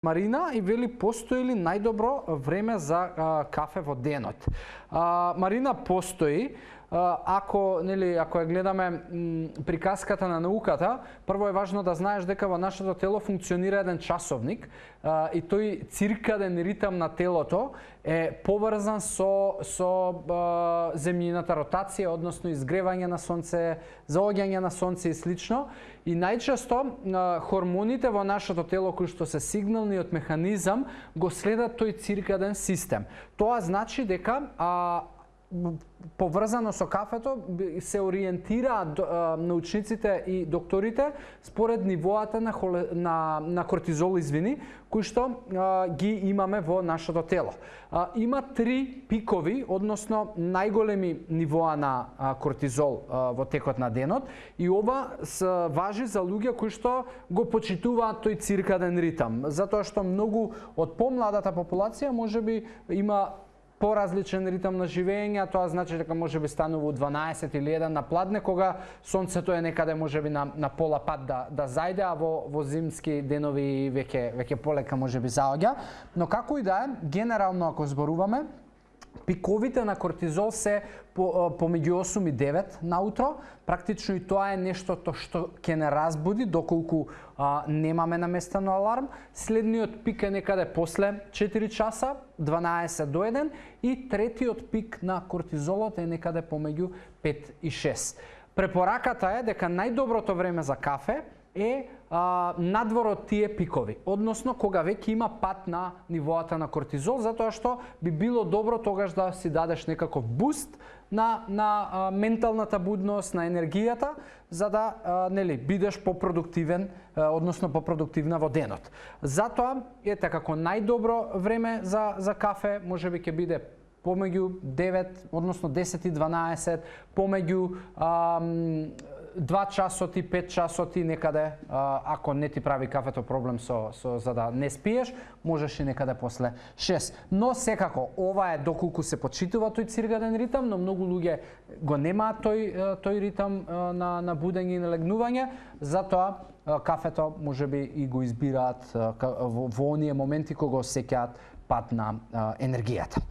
Марина и вели постои ли најдобро време за кафе во денот. Марина, постои. Ако ја гледаме приказката на науката, прво е важно да знаеш дека во нашето тело функционира еден часовник и тој циркаден ритам на телото е поврзан со земјината ротација, односно изгревање на сонце, заоѓање на сонце и слично. И најчесто хормоните во нашето тело кои што се сигналниот механизам го следат тој циркаден систем. Тоа значи дека поврзано со кафето се ориентираат научниците и докторите според нивоата на кортизол, кои што ги имаме во нашето тело. Има три пикови, односно најголеми нивоа на кортизол во текот на денот, и ова важи за луѓе кои што го почитуваат тој циркаден ритам, затоа што многу од помладата популација можеби има поразличен ритам на живење. Тоа значи дека можеби станува 12 или 1 на пладне, кога сонцето е некаде можеби на пола пат да зајде, а во зимски денови веќе полека можеби заоѓа. Но како и да е, генерално ако зборуваме, пиковите на кортизол се помеѓу 8 и 9 наутро. Практично и тоа е нештото што ќе не разбуди доколку немаме наместено аларм. Следниот пик е некаде после 4 часа, 12 до 1, и третиот пик на кортизолот е некаде помеѓу 5 и 6. Препораката е дека најдоброто време за кафе е надвор од тие пикови, односно кога веќе има пат на нивоата на кортизол, затоа што би било добро тогаш да си дадеш некаков буст на менталната будност, на енергијата, за да бидеш попродуктивен, односно попродуктивна во денот. Затоа ете како најдобро време за кафе можеби ќе биде помеѓу 9, односно 10 и 12, помеѓу 2 часоти, 5 часоти некаде, ако не ти прави кафето проблем за да не спиеш, можеш и некаде после 6. Но секако, ова е доколку се почитува тој циркаден ритам, но многу луѓе го немаат тој ритам на будење и на легнување, затоа кафето можеби и го избираат во оние моменти кога осеќаат пат на енергијата.